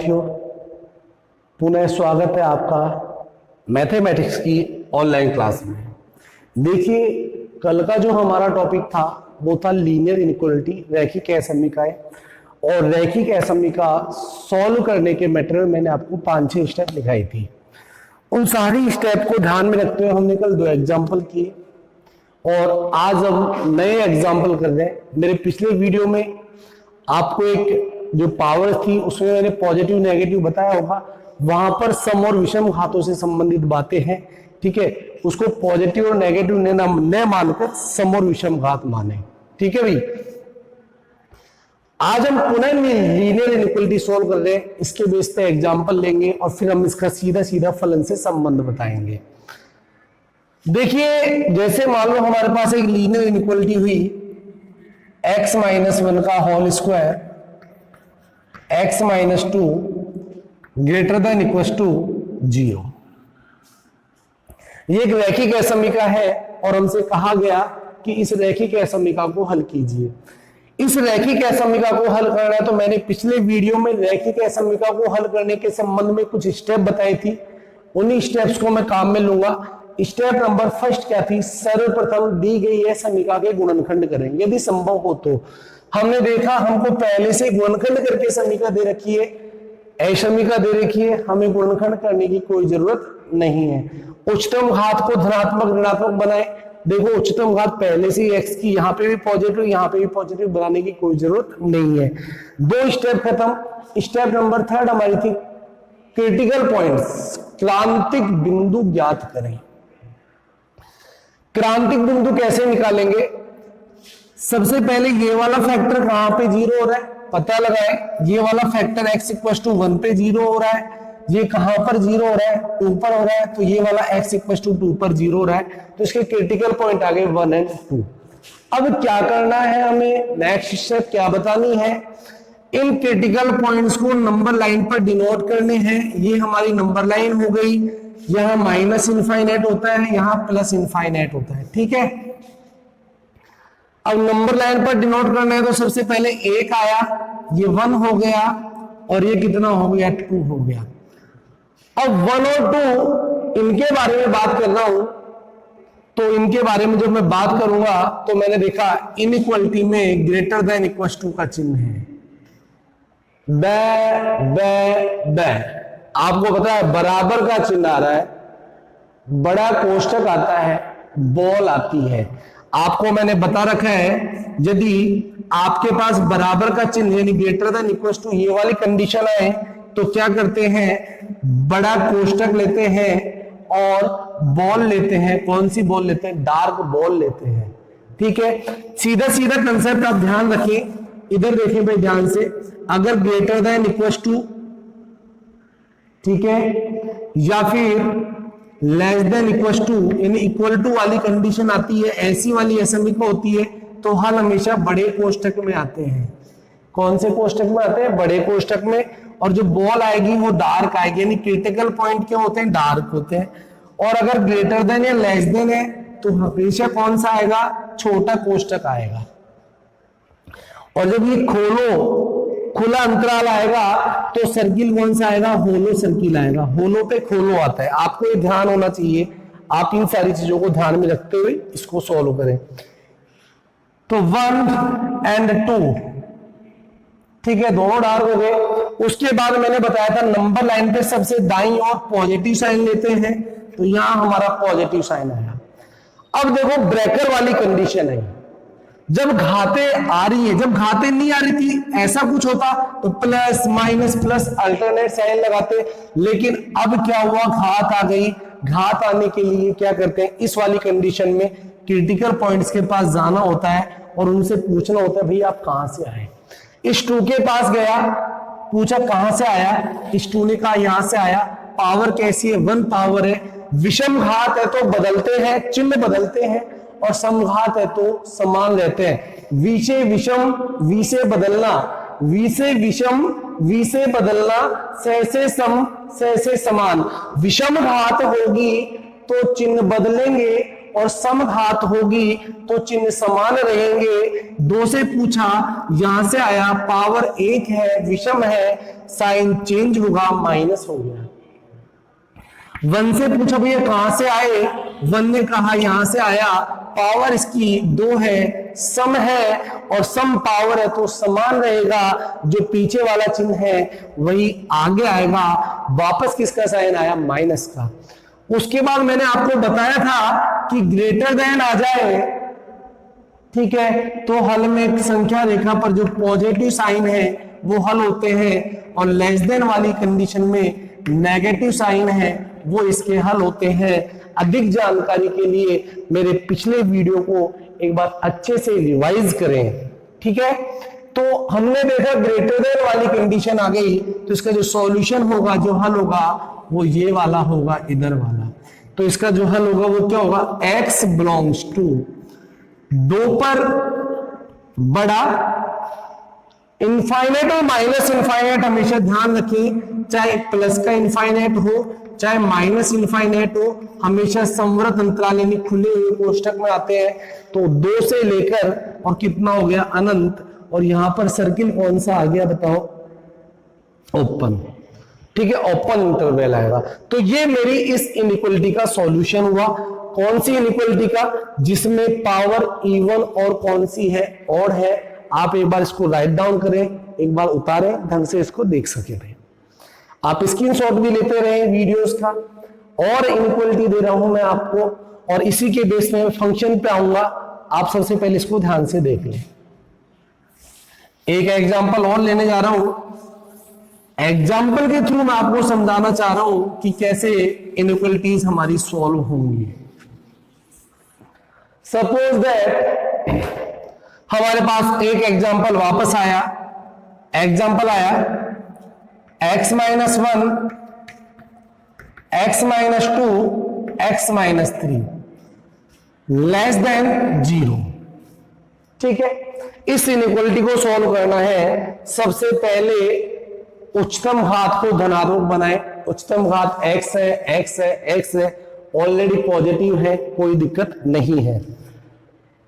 विद्यार्थियों, पुनः स्वागत है आपका मैथमेटिक्स की ऑनलाइन क्लास में। देखिए, कल का जो हमारा टॉपिक था वो था लीनियर इनइक्वालिटी, रैखिक असमीकाएं। और रैखिक असमीका सॉल्व करने के मैटर में मैंने आपको 5-6 स्टेप दिखाई थी। उन सारी स्टेप को ध्यान में रखते हुए हमने कल 2 एग्जाम्पल किए और आज हम नए एग्जाम्पल कर रहे हैं। मेरे पिछले वीडियो में आपको एक जो पावर थी उसमें मैंने पॉजिटिव नेगेटिव बताया होगा, वहां पर सम और विषम घातों से संबंधित बातें हैं, ठीक है। उसको पॉजिटिव और नेगेटिव न मानकर सम और विषम घात माने, ठीक है भाई। आज हम पुनः लीनियर इनइक्वालिटी सॉल्व कर रहे हैं, इसके बेस पे एग्जांपल लेंगे और फिर हम इसका सीधा सीधा फलन से संबंध बताएंगे। देखिए, जैसे मान लो हमारे पास एक लीनियर इनइक्वालिटी हुई x-1 का whole square x-2 greater than equal to 0। ये एक रैखिक असमीका है और हमसे कहा गया कि इस रैखिक असमीका को हल कीजिए। इस रैखिक असमीका को हल करना है तो मैंने पिछले वीडियो में रैखिक असमीका को हल करने के संबंध में कुछ स्टेप बताई थी, उन्हीं स्टेप्स को मैं काम में लूंगा। स्टेप नंबर फर्स्ट क्या थी? सर्वप्रथम दी गई है समीका के गुणनखंड करेंगे यदि संभव हो तो। हमने देखा हमको पहले से गुणनखंड करके समीका दे रखी है, असमीका दे रखी है, हमें गुणनखंड करने की कोई जरूरत नहीं है। उच्चतम घात को धनात्मक ऋणात्मक बनाए। देखो, उच्चतम घात पहले से ही x की, यहाँ पे भी पॉजिटिव यहाँ पे भी पॉजिटिव, बनाने की कोई जरूरत नहीं है। 2 स्टेप खत्म। स्टेप नंबर 3 हमारी थी क्रिटिकल पॉइंट्स, क्रांतिक बिंदु ज्ञात करें। क्रांतिक बिंदु कैसे निकालेंगे? सबसे पहले ये वाला फैक्टर कहां पे 0 हो रहा है पता लगाए। ये वाला फैक्टर x=1 पे 0 हो रहा है, ये कहां पर 0 हो रहा है? 2 पर हो रहा है, तो ये वाला x=2 पर 0 हो रहा है, तो इसके क्रिटिकल पॉइंट आ गए 1 और 2। अब क्या करना है हमें? नेक्स्ट स्टेप क्या बतानी है? इन क्रिटिकल पॉइंट्स को नंबर लाइन पर डिनोट करने हैं। ये हमारी नंबर लाइन हो गई, यहां माइनस इनफाइनाइट होता है, यहां प्लस इनफाइनाइट होता है, ठीक है। अब नंबर लाइन पर डिनोट करना है तो सबसे पहले 1 आया, ये 1 हो गया और ये कितना हो गया? 2 हो गया। अब 1 और 2 इनके बारे में बात कर रहा हूं, तो इनके बारे में जब मैं बात करूंगा तो मैंने देखा इनइक्वालिटी में ग्रेटर देन इक्वल टू का चिन्ह है। आपको पता है बराबर का चिन्ह आ रहा है, बड़ा कोष्ठक आता है, बॉल आती है। आपको मैंने बता रखा है यदि आपके पास बराबर का चिन्ह यानी ग्रेटर देन इक्वल टू ये वाली कंडीशन है तो क्या करते हैं? बड़ा कोष्ठक लेते हैं और बॉल लेते हैं। कौन सी बॉल लेते हैं? डार्क बॉल लेते हैं, ठीक है। सीधा सीधा कंसेप्ट आप ध्यान रखें, इधर देखें भाई ध्यान से। अगर ग्रेटर देन इक्वल टू, ठीक है, या फिर लेस देन इक्वल टू यानी इक्वल टू वाली कंडीशन आती है, ऐसी वाली असमीका होती है, तो हल हमेशा बड़े कोष्ठक में आते हैं। कौन से कोष्ठक में आते हैं? बड़े कोष्ठक में। और जो बॉल आएगी वो डार्क आएगी, यानी क्रिटिकल पॉइंट क्या होते हैं? डार्क होते हैं। और अगर ग्रेटर देन या लेस देन है तो हमेशा कौन सा आएगा? छोटा कोष्ठक आएगा। और जब ये खुला अंतराल आएगा तो सर्किल कौन सा आएगा? होलो सर्किल आएगा। होलो पे खोलो आता है, आपको ये ध्यान होना चाहिए। आप इन सारी चीजों को ध्यान में रखते हुए इसको सॉल्व करें। तो 1 और 2, ठीक है, दोनों डार्क हो गए। उसके बाद मैंने बताया था नंबर लाइन पे सबसे दाईं ओर पॉजिटिव साइन लेते हैं, तो यहां हमारा पॉजिटिव साइन आया। अब देखो ब्रेकर वाली कंडीशन है, जब घातें आ रही है, जब घातें नहीं आ रही थी ऐसा कुछ होता तो plus minus plus alternate sign लगाते, लेकिन अब क्या हुआ? घात आ गई। घात आने के लिए क्या करते हैं? इस वाली कंडीशन में क्रिटिकल पॉइंट्स के पास जाना होता है और उनसे पूछना होता है भाई आप कहां से आए। इस 2 के पास गया, पूछा कहां से आया, इस 2 ने कहा यहां से आया। पावर कैसी है? 1 पावर है। विषम घात है तो बदलते हैं, चिन्ह बदलते हैं, और समघात है तो समान रहते हैं। वी से विषम, वी से बदलना, वी से विषम, वी से बदलना, से सम, से समान। विषम घात होगी तो चिन्ह बदलेंगे और समघात होगी तो चिन्ह समान रहेंगे। 2 से पूछा, यहां से आया पावर 1 है, विषम है, साइन चेंज होगा, माइनस हो गया। 1 से पूछा भैया कहां से आए, 1 ने कहा यहां से आया, पावर इसकी 2 है, सम है और सम पावर है तो समान रहेगा, जो पीछे वाला चिन्ह है वही आगे आएगा। वापस किसका साइन आया, माइनस का। उसके बाद मैंने आपको बताया था कि ग्रेटर देन आ जाए, ठीक है, तो हल में एक संख्या रेखा पर जो पॉजिटिव साइन है वो हल होते हैं, और लेस देन वाली कंडीशन में नेगेटिव साइन है वो इसके हल होते हैं। अधिक जानकारी के लिए मेरे पिछले वीडियो को एक बार अच्छे से रिवाइज करें, ठीक है। तो हमने देखा ग्रेटर देन वाली कंडीशन आ गई तो इसका जो सॉल्यूशन होगा, जो हल होगा वो ये वाला होगा, इधर वाला। तो इसका जो हल होगा वो क्या होगा, x बिलोंग्स टू 2 पर बड़ा, इनफाइनाइट और माइनस इनफाइनाइट हमेशा ध्यान रखें, चाहे प्लस का इनफाइनाइट हो चाहे माइनस इनफाइनाइट हो, हमेशा संवृत अंतराल यानी खुले हुए कोष्ठक में आते हैं। तो 2 से लेकर और कितना हो गया, अनंत, और यहां पर सर्किल कौन सा आ गया बताओ, ओपन, ठीक है, ओपन इंटरवल आएगा। तो ये मेरी इस इनइक्वालिटी का सॉल्यूशन हुआ। कौन सी इनइक्वालिटी का, जिसमें पावर इवन और कौन सी है, ऑड है। आप एक बार इसको राइट डाउन करें, एक बार उतारें, ढंग से इसको देख सके रहे। आप स्क्रीनशॉट भी लेते रहे वीडियोस का, और इनइक्वालिटी दे रहा हूं मैं आपको, और इसी के बेस में फंक्शन पे आऊंगा। आप सबसे पहले इसको ध्यान से देख लें। एक एग्जांपल और लेने जा रहा हूं, एग्जाम्पल के थ्रू मैं आपको समझाना चाह रहा हूं कि कैसे इनइक्वालिटीज हमारी सॉल्व होंगी। सपोज दैट हमारे पास एक एग्जाम्पल वापस आया, एग्जाम्पल आया x minus 1, x minus 2, x minus 3 less than 0, ठीक है। इस इनइक्वालिटी को सॉल्व करना है, सबसे पहले उच्चतम घात को धनात्मक बनाए। उच्चतम घात x है, x है, x है, ऑलरेडी पॉजिटिव है, कोई दिक्कत नहीं है।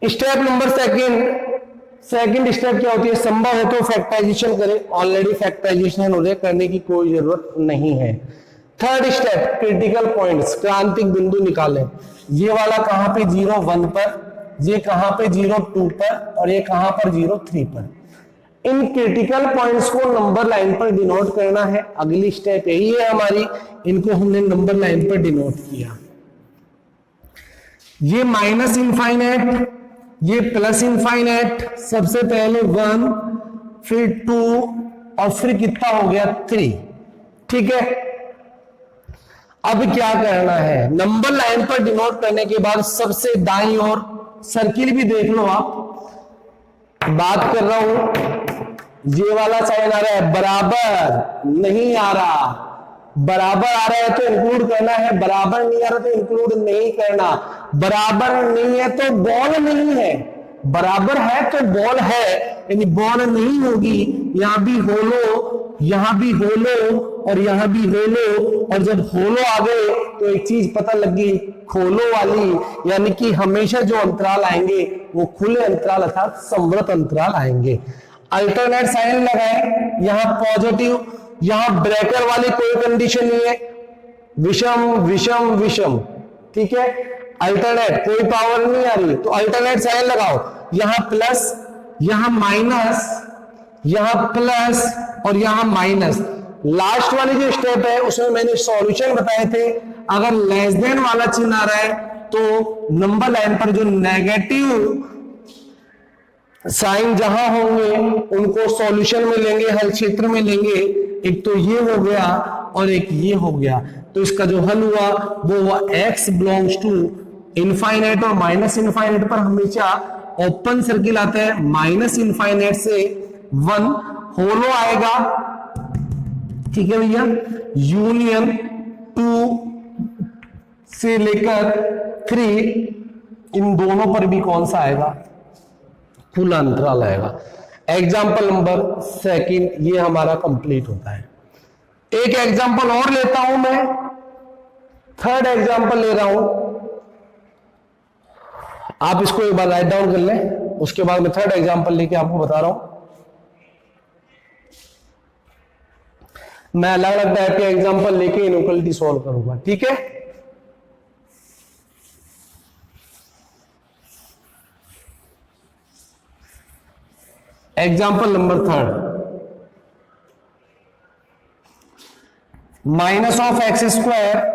स्टेप नंबर सेकंड स्टेप क्या होती है, संभव है तो फैक्टराइजेशन करें, ऑलरेडी फैक्टराइजेशन हो रहा है, करने की कोई जरूरत नहीं है। थर्ड स्टेप, क्रिटिकल पॉइंट्स, क्रांतिक बिंदु निकालें। ये वाला कहां पे 0 1 पर, ये कहां पे 0 2 पर, और ये कहां पर 0 3 पर। इन क्रिटिकल पॉइंट्स को नंबर लाइन पर डिनोट करना है। अगली स्टेप यही है हमारी, इनको हमने नंबर लाइन पर डिनोट किया। ये माइनस इनफाइनाइट, ये प्लस इनफाइनाइट, सबसे पहले 1, फिर 2 और फिर कितना हो गया 3, ठीक है। अब क्या करना है, नंबर लाइन पर डिनोट करने के बाद सबसे दाईं ओर सर्किल भी देख लो आप, बात कर रहा हूं, ये वाला साइन आ रहा है, बराबर नहीं आ रहा, बराबर आ रहा है तो इंक्लूड करना है, बराबर नहीं आ रहा तो इंक्लूड नहीं करना। बराबर नहीं है तो बॉल नहीं है, बराबर है तो बॉल है, यानी बॉल नहीं होगी। यहां भी होलो, यहां भी होलो, और यहां भी होलो, और जब होलो आ गए तो एक चीज पता लगी, खोलो वाली, यानी कि हमेशा जो अंतराल आएंगे वो खुले अंतराल अर्थात संवृत अंतराल आएंगे। अल्टरनेट साइन लगाए, यहां पॉजिटिव, यहां ब्रेकर वाली कोई कंडीशन नहीं है, विषम विषम विषम, ठीक है। अल्टरनेट कोई पावर नहीं आ रही तो अल्टरनेट साइन लगाओ, यहां प्लस, यहां माइनस, यहां प्लस और यहां माइनस। लास्ट वाली जो स्टेप है उसमें मैंने सॉल्यूशन बताए थे, अगर लेस देन वाला चिन्ह आ रहा है तो नंबर लाइन पर जो नेगेटिव साइन जहां होंगे उनको सॉल्यूशन में लेंगे, हल क्षेत्र में लेंगे। एक तो ये हो गया और एक ये हो गया, तो इसका जो हल हुआ वो हुआ x बिलोंग्स टू इनफाइनाइट और माइनस इनफाइनाइट पर हमेशा ओपन सर्किल आता है, माइनस इनफाइनाइट से 1 होलो आएगा, ठीक है भैया, यूनियन 2 से लेकर 3 इन दोनों पर भी कौन सा आएगा, खुला अंतराल आएगा। एग्जाम्पल नंबर सेकंड ये हमारा कंप्लीट होता है। एक एग्जाम्पल और लेता हूं मैं, थर्ड एग्जाम्पल ले रहा हूं। आप इसको एक बार राइट डाउन कर लें, उसके बाद मैं थर्ड एग्जांपल लेके आपको बता रहा हूं। मैं अलग अलग टाइप के एग्जांपल लेके इनइक्वालिटी सॉल्व करूंगा, ठीक है। Example number third, minus of x square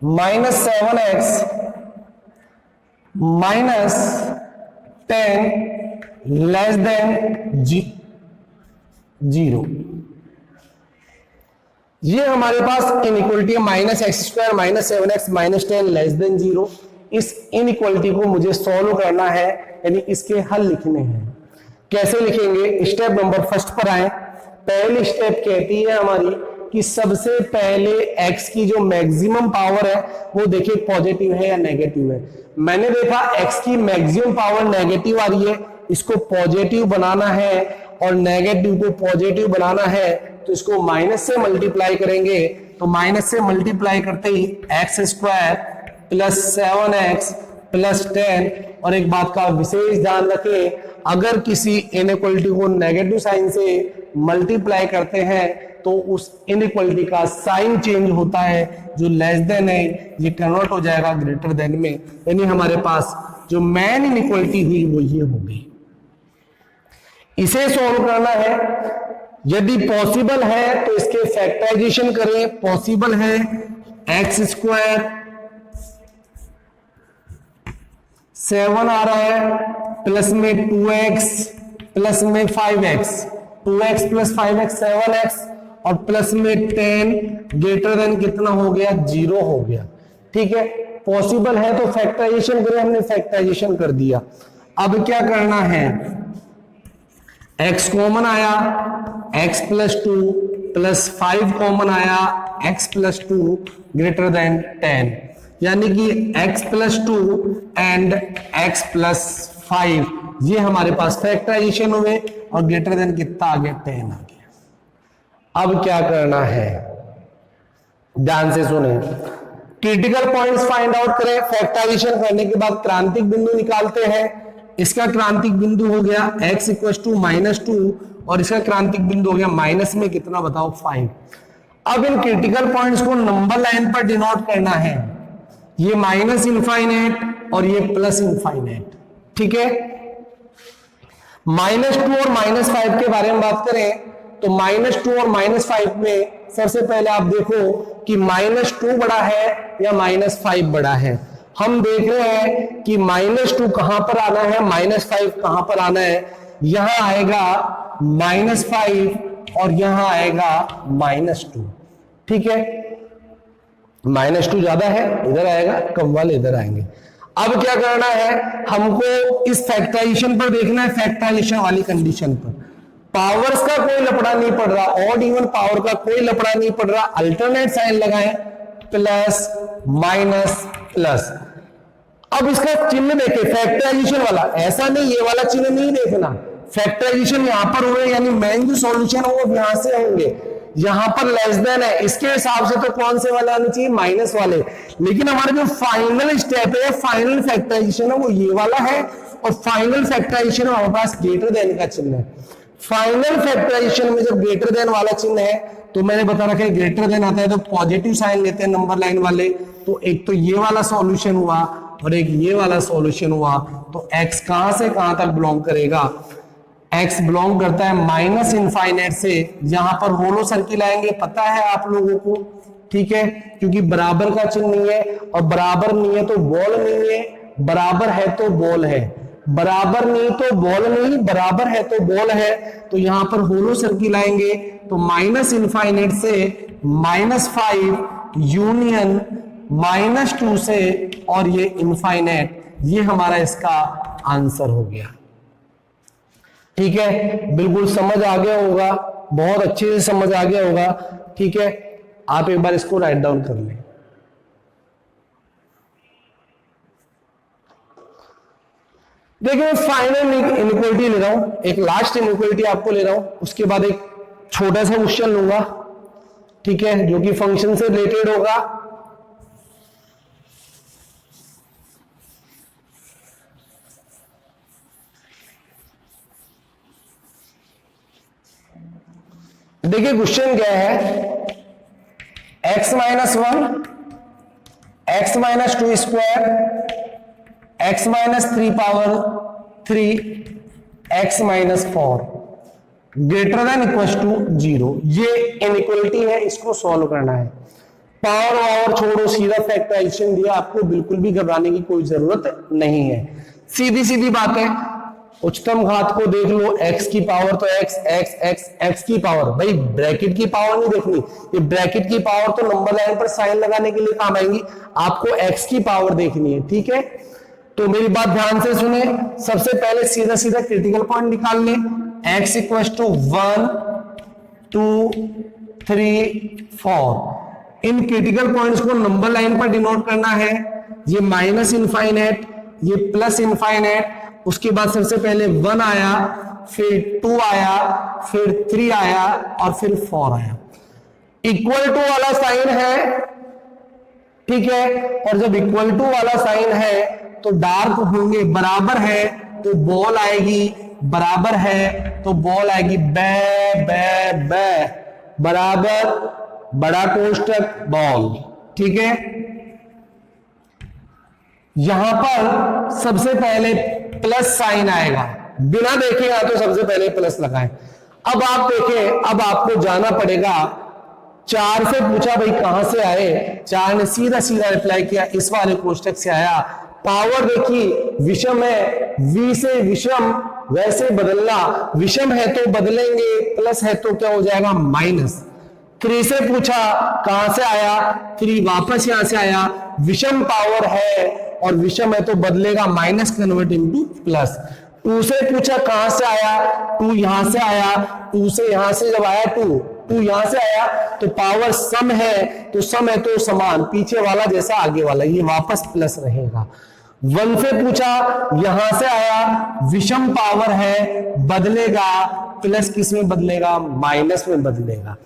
minus 7x minus 10 less than 0। ये हमारे पास इनइक्वालिटी है, minus x square minus 7x minus 10 less than 0। इस इनइक्वालिटी को मुझे सॉल्व करना है, यानी इसके हल लिखने हैं। कैसे लिखेंगे? स्टेप नंबर फर्स्ट पर आए। पहली स्टेप कहती है हमारी कि सबसे पहले x की जो मैक्सिमम पावर है वो देखिए पॉजिटिव है या नेगेटिव है। मैंने देखा x की मैक्सिमम पावर नेगेटिव आ रही है, इसको पॉजिटिव बनाना है और नेगेटिव को पॉजिटिव बनाना है तो इसको माइनस से मल्टीप्लाई करेंगे। तो माइनस से मल्टीप्लाई करते ही X square plus 7x plus 10। और एक बात का विशेष ध्यान रखें, अगर किसी इनइक्वालिटी को नेगेटिव साइन से मल्टीप्लाई करते हैं तो उस इनइक्वालिटी का साइन चेंज होता है, जो लेस देन है ये कन्वर्ट हो जाएगा ग्रेटर देन में। यानी हमारे पास जो मेन इनइक्वालिटी हुई वो ये होगी। इसे सॉल्व करना है, यदि पॉसिबल है तो इसके फैक्टराइजेशन करें। पॉसिबल है एक्स स्क्वायर 7 आ रहा है प्लस में 2x प्लस में 5x, 2x plus 5x 7x और प्लस में 10 ग्रेटर देन कितना हो गया? 0 हो गया, ठीक है। पॉसिबल है तो फैक्टराइजेशन करें, हमने फैक्टराइजेशन कर दिया। अब क्या करना है? x कॉमन आया, x प्लस 2 प्लस 5 कॉमन आया, x प्लस 2 ग्रेटर देन 10, यानी कि x plus 2 and x plus 5 ये हमारे पास फैक्टराइजेशन हुए और ग्रेटर देन कितना आ गया? 10 आ गया। अब क्या करना है? ध्यान से सुने, क्रिटिकल पॉइंट्स फाइंड आउट करें। फैक्टराइजेशन करने के बाद क्रांतिक बिंदु निकालते हैं। इसका क्रांतिक बिंदु हो गया x इक्वल टू -2 और इसका क्रांतिक बिंदु हो गया माइनस में कितना बताओ? 5। अब इन क्रिटिकल पॉइंट्स को नंबर लाइन पर डिनोट करना है, ये माइनस इनफाइनाइट और ये प्लस इनफाइनाइट, ठीक है। -2 और -5 के बारे में बात करें तो -2 और -5 में सबसे पहले आप देखो कि -2 बड़ा है या -5 बड़ा है। हम देख रहे हैं कि -2 कहां पर आना है, -5 कहां पर आना है। यहां आएगा -5 और यहां आएगा -2, ठीक है। -2 ज्यादा है, इधर आएगा, कम वाले इधर आएंगे। अब क्या करना है? हमको इस फैक्टराइजेशन पर देखना है, फैक्टराइजेशन वाली कंडीशन पर। पावर्स का कोई लफड़ा नहीं पड़ रहा, ऑड इवन पावर का कोई लफड़ा नहीं पड़ रहा। अल्टरनेट साइन लगाएं, प्लस माइनस प्लस। अब इसका चिन्ह देखें, फैक्टराइजेशन वाला, ऐसा नहीं ये वाला चिन्ह नहीं देखना। फैक्टराइजेशन यहां पर हुए, यानी मेन जो सॉल्यूशन है वो यहां से होंगे। यहां पर लेस देन है, इसके हिसाब से तो कौन से वाले आने चाहिए? माइनस वाले। लेकिन हमारा जो फाइनल स्टेप है, फाइनल फैक्टराइजेशन है, वो ये वाला है। और फाइनल फैक्टराइजेशन में हमारे पास ग्रेटर देन का चिन्ह है। फाइनल फैक्टराइजेशन में जब ग्रेटर देन वाला चिन्ह है तो मैंने बता रखा है ग्रेटर देन आता है तो पॉजिटिव साइन लेते हैं नंबर लाइन वाले। तो एक तो ये वाला सॉल्यूशन हुआ और एक ये वाला सॉल्यूशन हुआ। तो x कहां से कहां तक बिलोंग करेगा? x बिलोंग करता है माइनस इनफाइनाइट से। यहां पर होलो सर्किल आएंगे, पता है आप लोगों को, ठीक है, क्योंकि बराबर का चिन्ह नहीं है और बराबर नहीं है तो बॉल नहीं है, बराबर है तो बॉल है, बराबर नहीं तो बॉल नहीं, बराबर है तो बॉल है। तो यहां पर होलो सर्किल आएंगे तो माइनस इनफाइनाइट से -5 यूनियन -2 से और ये इनफाइनाइट, ये हमारा इसका आंसर हो गया, ठीक है। बिल्कुल समझ आ गया होगा, बहुत अच्छे से समझ आ गया होगा, ठीक है। आप एक बार इसको राइट डाउन कर लें। देखिए फाइनल इनइक्वालिटी ले रहा हूं, एक लास्ट इनइक्वालिटी आपको ले रहा हूं, उसके बाद एक छोटा सा क्वेश्चन लूंगा, ठीक है, जो कि फंक्शन से रिलेटेड होगा। देखिए क्वेश्चन क्या है, x minus 1, x minus 2 square, x minus 3 power 3, x minus 4 greater than equal to 0। ये इनइक्वालिटी है, इसको सॉल्व करना है। पावर वावर छोड़ो, सीधा फैक्टराइजेशन दिया आपको, बिल्कुल भी घबराने की कोई जरूरत नहीं है, सीधी सीधी बात है। उच्चतम घात को देख लो, x की पावर तो x की पावर, भाई ब्रैकेट की पावर नहीं देखनी, ये ब्रैकेट की पावर तो नंबर लाइन पर साइन लगाने के लिए काम आएंगी, आपको x की पावर देखनी है, ठीक है। तो मेरी बात ध्यान से सुने, सबसे पहले सीधा सीधा क्रिटिकल पॉइंट निकाल ले, x इक्वल टू 1 2 3 4। इन क्रिटिकल पॉइंट्स को नंबर लाइन पर डिनोट करना है, ये माइनस इनफाइनाइट, ये प्लस इनफाइनाइट, उसके बाद सबसे पहले 1 आया, फिर 2 आया, फिर 3 आया और फिर 4 आया। इक्वल टू वाला साइन है, ठीक है, और जब इक्वल टू वाला साइन है तो डार्क होंगे, बराबर है तो बॉल आएगी, बराबर है तो बॉल आएगी, बै बै बै, बराबर बड़ा कोष्टक बॉल, ठीक है। यहां पर सबसे पहले प्लस साइन आएगा, बिना देखे या तो सबसे पहले प्लस लगाएं। अब आप देखें, अब आपको जाना पड़ेगा, 4 से पूछा भाई कहां से आए, 4 ने सीधा सीधा रिप्लाई किया इस वाले कोष्टक से आया। पावर देखिए विषम है, v से विषम वैसे बदलना, विषम है तो बदलेंगे, प्लस है तो क्या हो जाएगा माइनस। 3 से पूछा कहां से आया, 3 वापस यहां से आया, विषम पावर है और विषम है तो बदलेगा माइनस कन्वर्ट इनटू प्लस। 2 से पूछा कहां से आया, 2 यहां से आया, 2 से यहां से जब आया 2 यहां से आया, तो पावर सम है तो सम है तो समान, पीछे वाला जैसा आगे वाला, ये वापस प्लस रहेगा। 1 से पूछा यहां से आया, विषम पावर है, बदलेगा, प्लस किस में बदलेगा, माइनस में बदलेगा।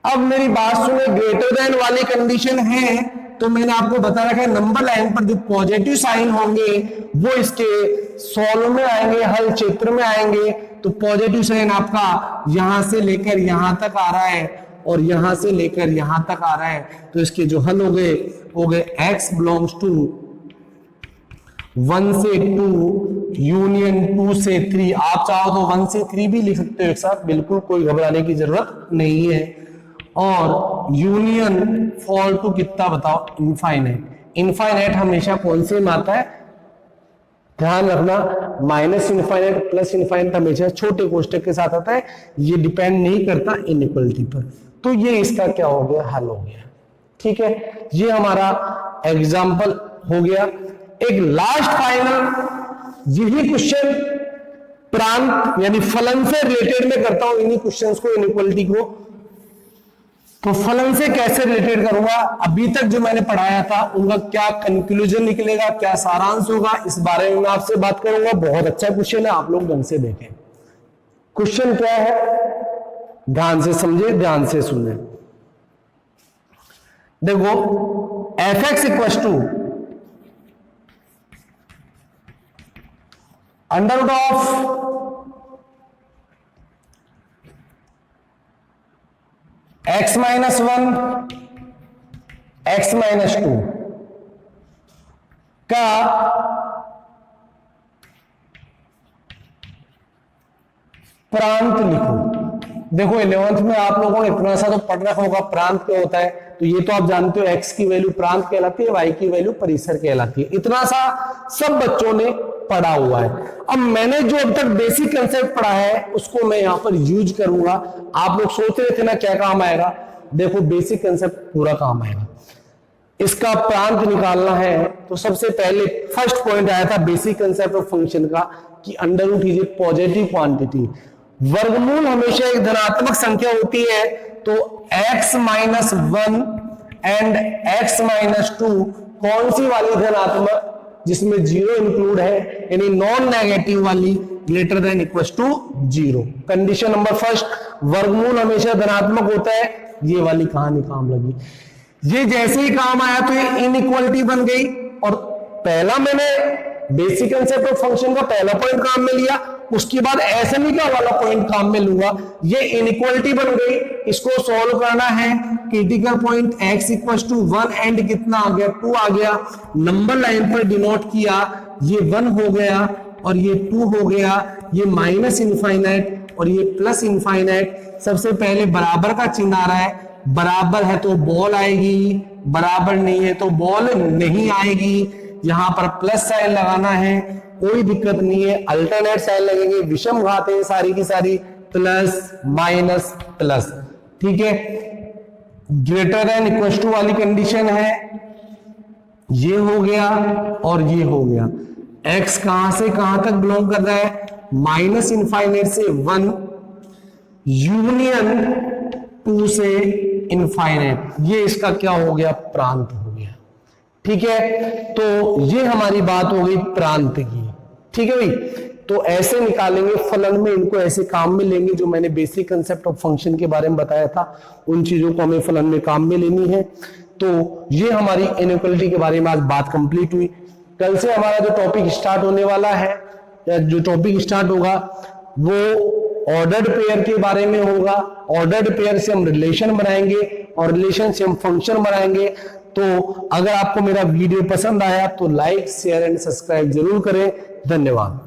अब मेरी बात सुने, ग्रेटर देन वाली कंडीशन है तो मैंने आपको बता रखा है, नंबर लाइन पर जो पॉजिटिव साइन होंगे वो इसके सॉल्व में आएंगे, हल क्षेत्र में आएंगे। तो पॉजिटिव साइन आपका यहां से लेकर यहां तक आ रहा है और यहां से लेकर यहां तक आ रहा है, तो इसके जो हल हो गए x बिलोंग्स टू 1 से 2 यूनियन 2 से 3। आप चाहो तो 1 से 3 भी लिख सकते हो एक साथ, बिल्कुल कोई घबराने की जरूरत नहीं है। और यूनियन फॉल टू कितना बताओ, इनफाइनाइट। इनफाइनाइट हमेशा कौन से में आता है, ध्यान रखना, माइनस इनफाइनाइट प्लस इनफाइनाइट हमेशा छोटे कोष्टक के साथ आता है, ये डिपेंड नहीं करता इनइक्वालिटी पर। तो ये इसका क्या हो गया, हल हो गया, ठीक है। ये हमारा एग्जाम्पल हो गया। एक लास्ट फाइनल यही क्वेश्चन प्रांत यानी फलन से रिलेटेड में करता हूं, इन्हीं क्वेश्चंस को, इनइक्वालिटी को। तो फलन से कैसे रिलेटेड करूंगा, अभी तक जो मैंने पढ़ाया था उनका क्या कंक्लूजन निकलेगा, क्या सारांश होगा, इस बारे में मैं आपसे बात करूंगा। बहुत अच्छा क्वेश्चन है, आप लोग ढंग से देखें। क्वेश्चन क्या है, ध्यान से समझे, ध्यान से सुने। देखो f(x) equal to under root of x minus 1 x minus 2 का प्रांत लिखो। देखो 11th में आप लोगों ने इतना सा तो पढ़ रखा होगा, प्रांत क्या होता है, तो ये तो आप जानते हो, x की वैल्यू प्रांत कहलाती है, y की वैल्यू परिसर कहलाती है। इतना सा सब बच्चों ने पढ़ा हुआ है। अब मैंने जो अब तक बेसिक कंसेप्ट पढ़ा है उसको मैं यहां पर यूज करूंगा। आप लोग सोच रहे थे ना क्या काम आएगा, देखो बेसिक कंसेप्ट पूरा काम आएगा। इसका प्रांत निकालना है तो सबसे पहले फर्स्ट पॉइंट आया था बेसिक कंसेप्ट ऑफ फंक्शन का कि under root is a positive quantity. वर्गमूल हमेशा एक धनात्मक संख्या होती है, तो x minus 1 and x minus 2 कौन सी वाली धनात्मक, जिसमें 0 इंक्लूड है, यानी नॉन नेगेटिव वाली, greater than equal to 0। Condition number first, वर्गमूल हमेशा धनात्मक होता है। ये वाली कहानी काम लगी, ये जैसे ही काम आया तो ये इनइक्वालिटी बन गई। और पहला मैंने बेसिक कंसेप्ट ऑफ फंक्शन का पहला पॉइंट काम में लिया, उसके बाद एसएमई का वाला पॉइंट काम में लूंगा, ये इनइक्वालिटी बन गई, इसको सॉल्व करना है। Critical point x equal to 1 and कितना आ गया 2 आ गया, नंबर लाइन पर डिनोट किया, ये 1 हो गया और ये 2 हो गया, ये माइनस इनफाइनाइट और ये प्लस इनफाइनाइट। सबसे पहले बराबर का चिन्ह आ रहा है, बराबर है तो बॉल आएगी, बराबर नहीं है तो बॉल नहीं आएगी। यहां पर प्लस साइन लगाना है, कोई दिक्कत नहीं है, अल्टरनेट साइन लगेंगे, विषम घात है सारी की सारी, प्लस माइनस प्लस, ठीक है। ग्रेटर देन इक्वल टू वाली कंडीशन है, ये हो गया और ये हो गया। x कहां से कहां तक बिलोंग कर रहा है, माइनस इनफाइनाइट से 1 यूनियन 2 से इनफाइनाइट, ये इसका क्या हो गया, प्रांत हो गया, ठीक है। तो ये हमारी बात हो गई प्रांत की, ठीक है भाई। तो ऐसे निकालेंगे फलन में, इनको ऐसे काम में लेंगे, जो मैंने बेसिक कंसेप्ट ऑफ फंक्शन के बारे में बताया था, उन चीजों को हमें फलन में काम में लेनी है। तो ये हमारी इनइक्वालिटी के बारे में आज बात कंप्लीट हुई। कल से हमारा जो टॉपिक स्टार्ट होने वाला है, या जो टॉपिक स्टार्ट होगा वो ऑर्डर्ड पेयर के बारे में होगा। ऑर्डर्ड पेयर से हम रिलेशन बनाएंगे और रिलेशन से हम फंक्शन बनाएंगे। तो अगर आपको मेरा वीडियो पसंद आया तो लाइक शेयर एंड सब्सक्राइब जरूर करें। धन्यवाद।